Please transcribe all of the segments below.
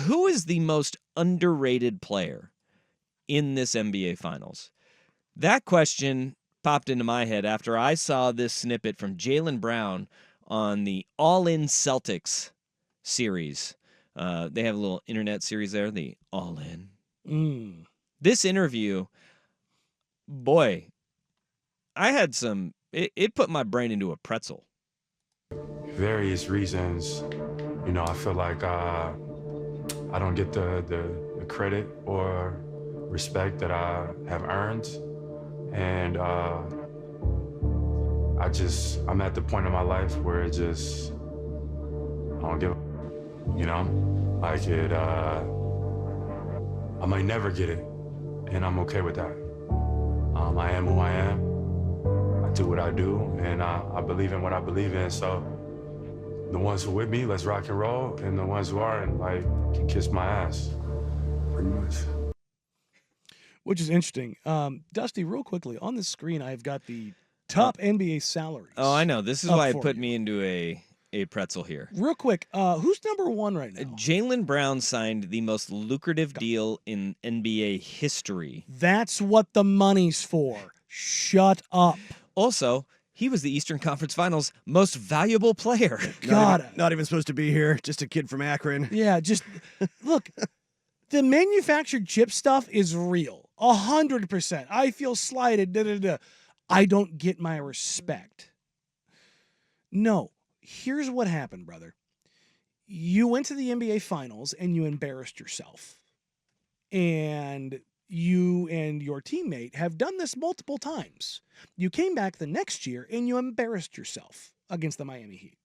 who is the most underrated player in this NBA Finals? That question popped into my head after I saw this snippet from Jaylen Brown on the All In Celtics series. They have a little internet series there, the All In. This interview, boy, I had some, it put my brain into a pretzel. Various reasons, I feel like I don't get the credit or respect that I have earned. And I'm at the point in my life where I don't give I might never get it, and I'm okay with that. I am who I am. I do what I do, and I believe in what I believe in. So the ones who with me, let's rock and roll, and the ones who aren't, can kiss my ass, pretty much. Which is interesting. Dusty, real quickly, on the screen, I've got the top NBA salaries. Oh, I know. This is why it put me into a pretzel here. Real quick, who's number one right now? Jaylen Brown signed the most lucrative deal in NBA history. That's what the money's for. Shut up. Also, he was the Eastern Conference Finals most valuable player. Not even supposed to be here. Just a kid from Akron. Yeah, just look. The manufactured chip stuff is real. 100%. I feel slighted. I don't get my respect. No. Here's what happened, brother. You went to the NBA Finals and you embarrassed yourself. And you and your teammate have done this multiple times. You came back the next year and you embarrassed yourself against the Miami Heat.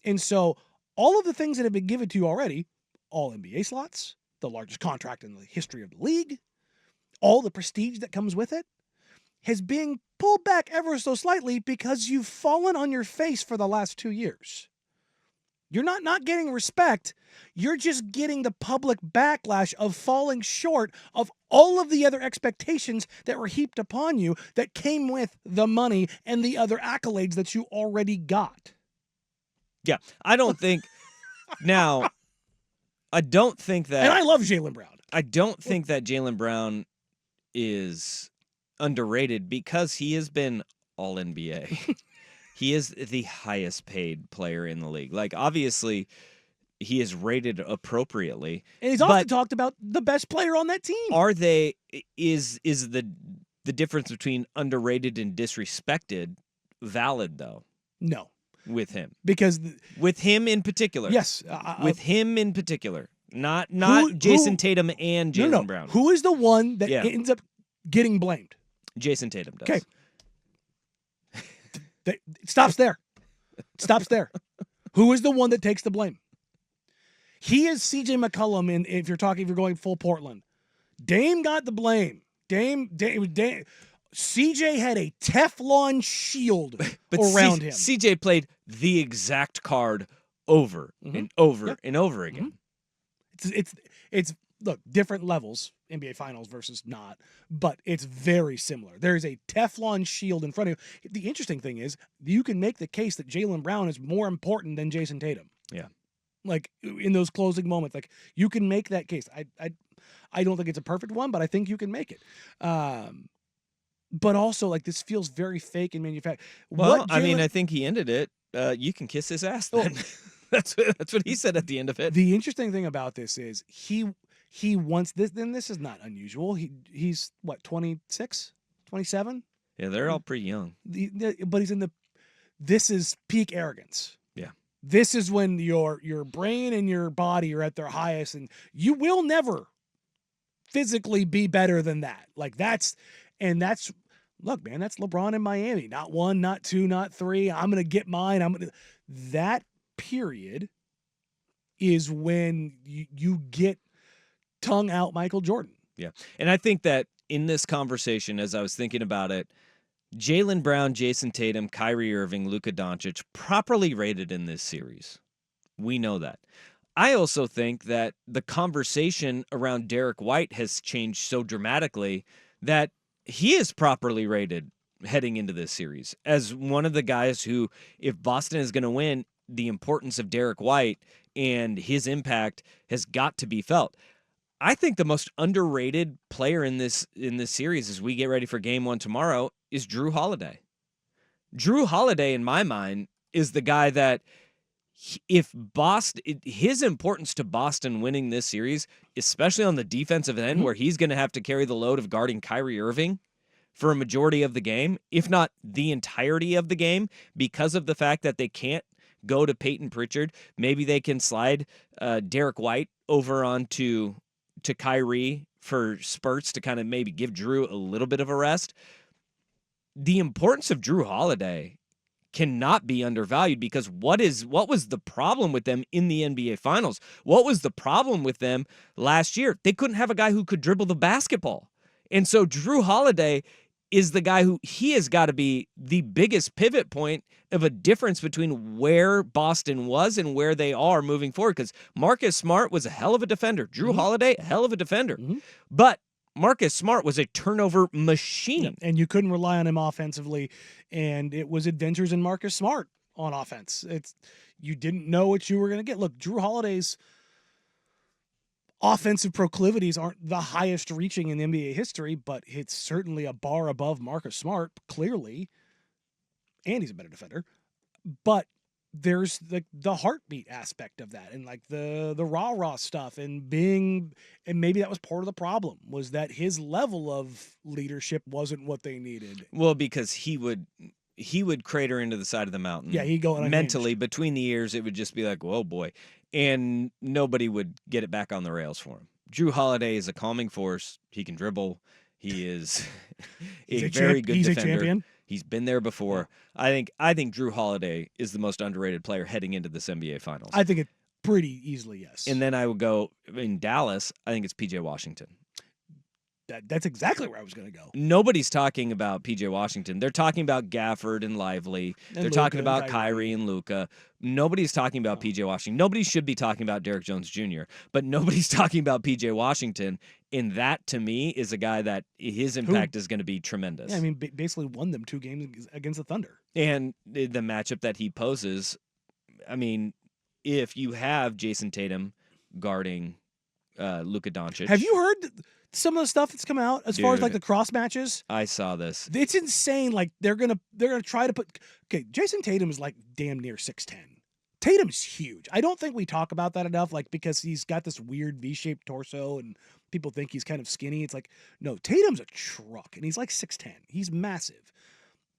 And so all of the things that have been given to you already, all NBA slots, the largest contract in the history of the league, all the prestige that comes with it, has been pulled back ever so slightly because you've fallen on your face for the last 2 years. You're not getting respect. You're just getting the public backlash of falling short of all of the other expectations that were heaped upon you that came with the money and the other accolades that you already got. Yeah, I don't think now. I don't think that, and I love Jaylen Brown. I don't think that Jaylen Brown is underrated because he has been all NBA. He is the highest paid player in the league. Like, obviously, he is rated appropriately. And he's often talked about the best player on that team. Is the difference between underrated and disrespected valid, though? No. With him. Because with him in particular. Yes. With him in particular. Not Jason Tatum and Jaylen Brown. Who is the one that ends up getting blamed? Jason Tatum does. Okay. It stops there. Stops there. Who is the one that takes the blame? He is CJ McCollum, if you're going full Portland. Dame got the blame. Dame. CJ had a Teflon shield around him. CJ played the exact card over and over and over again. It's look, different levels, NBA Finals versus not, but it's very similar. There is a Teflon shield in front of you. The interesting thing is you can make the case that Jaylen Brown is more important than Jason Tatum. Yeah. Like in those closing moments, like you can make that case. I don't think it's a perfect one, but I think you can make it. But also, like, this feels very fake and manufactured. Well, I think he ended it. You can kiss his ass then. That's what he said at the end of it. The interesting thing about this is he wants this, and this is not unusual. He's what, 26, 27? Yeah, they're all pretty young. But he's this is peak arrogance. Yeah. This is when your brain and your body are at their highest, and you will never physically be better than that. Like look, man, that's LeBron in Miami. Not 1, not 2, not 3. I'm going to get mine. That period is when you get tongue out Michael Jordan. Yeah. And I think that in this conversation, as I was thinking about it, Jaylen Brown, Jason Tatum, Kyrie Irving, Luka Doncic, properly rated in this series. We know that. I also think that the conversation around Derek White has changed so dramatically that he is properly rated heading into this series as one of the guys who, if Boston is going to win, the importance of Derek White and his impact has got to be felt. I think the most underrated player in this series as we get ready for game 1 tomorrow is Drew Holiday. Drew Holiday, in my mind, is the guy that if Boston, his importance to Boston winning this series, especially on the defensive end where he's going to have to carry the load of guarding Kyrie Irving for a majority of the game, if not the entirety of the game, because of the fact that they can't go to Peyton Pritchard. Maybe they can slide Derek White over onto Kyrie for spurts to kind of maybe give Drew a little bit of a rest. The importance of Drew Holiday cannot be undervalued because what was the problem with them in the NBA Finals? What was the problem with them last year? They couldn't have a guy who could dribble the basketball. And so Drew Holiday is the guy who he has got to be the biggest pivot point of a difference between where Boston was and where they are moving forward. Because Marcus Smart was a hell of a defender. Drew Holiday, a hell of a defender. But Marcus Smart was a turnover machine. And you couldn't rely on him offensively. And it was adventures in Marcus Smart on offense. You didn't know what you were going to get. Look, Drew Holiday's offensive proclivities aren't the highest reaching in NBA history, but it's certainly a bar above Marcus Smart, clearly. And he's a better defender. But there's the heartbeat aspect of that and like the rah-rah stuff and maybe that was part of the problem was that his level of leadership wasn't what they needed. Well, because he would crater into the side of the mountain. Yeah, he'd go unhinged. Mentally between the ears. It would just be like, whoa, boy. And nobody would get it back on the rails for him. Drew Holiday is a calming force. He can dribble. He is a very good defender. He's a champion. He's been there before. I think Drew Holiday is the most underrated player heading into this NBA Finals. I think it pretty easily, yes. And then I would go in Dallas. I think it's PJ Washington. That's exactly where I was going to go. Nobody's talking about PJ Washington. They're talking about Gafford and Lively. They're talking about Kyrie and Luka. Nobody's talking about PJ Washington. Nobody should be talking about Derrick Jones Jr., but nobody's talking about PJ Washington. And that, to me, is a guy that his impact is going to be tremendous. Yeah, I mean, basically won them 2 games against the Thunder. And the matchup that he poses, I mean, if you have Jason Tatum guarding Luka Doncic. Have you heard some of the stuff that's come out as far as like the cross matches? I saw this. It's insane. Like they're gonna try to put. Okay, Jason Tatum is like damn near 6'10". Tatum's huge. I don't think we talk about that enough. Like because he's got this weird V-shaped torso and people think he's kind of skinny. It's like no, Tatum's a truck and he's like 6'10". He's massive.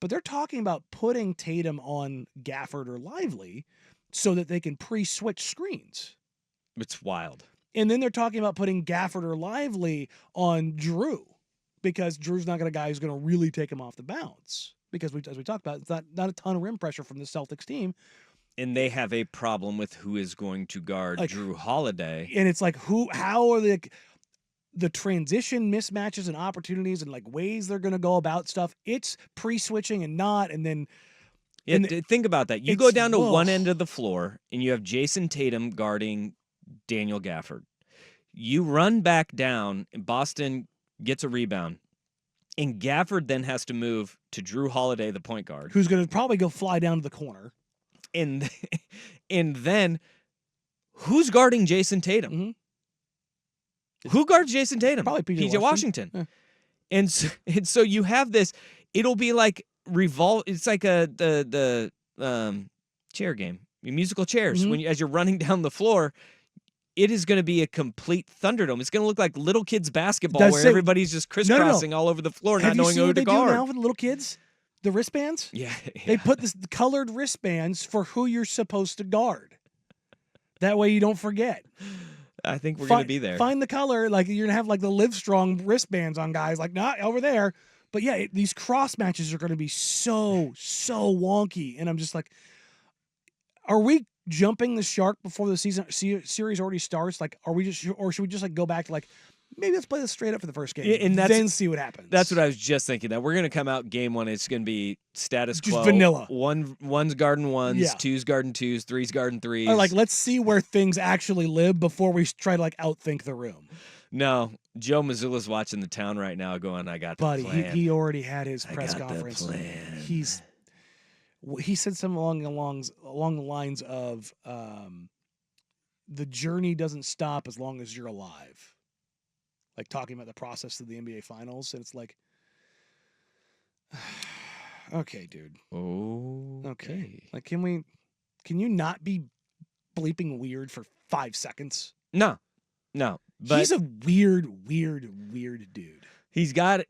But they're talking about putting Tatum on Gafford or Lively so that they can pre-switch screens. It's wild. And then they're talking about putting Gafford or Lively on Drew because Drew's not going to guy who's going to really take him off the bounce because as we talked about, it's not a ton of rim pressure from the Celtics team. And they have a problem with who is going to guard Drew Holiday. And it's like how are the transition mismatches and opportunities and like ways they're going to go about stuff. It's pre-switching and not, and then. Yeah, think about that. You go down to one end of the floor and you have Jason Tatum guarding Daniel Gafford. You run back down and Boston gets a rebound. And Gafford then has to move to Drew Holiday, the point guard. Who's going to probably go fly down to the corner. And then who's guarding Jason Tatum? Mm-hmm. Who guards Jason Tatum? Probably PJ Washington. Yeah. And so you have this, it'll be like it's like the chair game, musical chairs. Mm-hmm. As you're running down the floor, it is going to be a complete Thunderdome. It's going to look like little kids basketball where everybody's just crisscrossing all over the floor, not knowing who to guard. Have you seen what they do now for the little kids? The wristbands? Yeah. They put this colored wristbands for who you're supposed to guard. That way you don't forget. I think we're going to be there. Find the color. Like you're going to have like the Livestrong wristbands on guys. Like, not over there. But yeah, these cross matches are going to be so wonky. And I'm just like, are we jumping the shark before the series already starts? Like, or should we just like go back to like, maybe let's play this straight up for the first game and then see what happens. That's what I was just thinking. That we're going to come out game 1. It's going to be status quo. Just vanilla. One's guarding ones, Yeah. two's guarding twos, three's guarding threes. Or like, let's see where things actually live before we try to like outthink the room. No, Joe Mazzulla's watching the town right now going, I got the Buddy, plan. he already had his press I got conference. The plan. He said something along the lines of the journey doesn't stop as long as you're alive. Like talking about the process of the NBA Finals, and it's like, okay, dude. Okay. Like, can you not be bleeping weird for 5 seconds? No. But He's a weird dude. he's got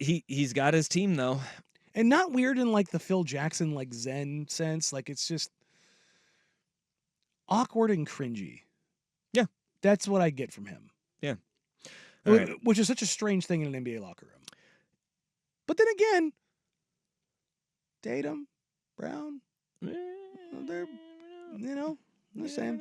his team though. And not weird in like the Phil Jackson like Zen sense. Like it's just awkward and cringy. Yeah. That's what I get from him. Yeah. All right. Which is such a strange thing in an NBA locker room. But then again, Tatum, Brown, they're, the same.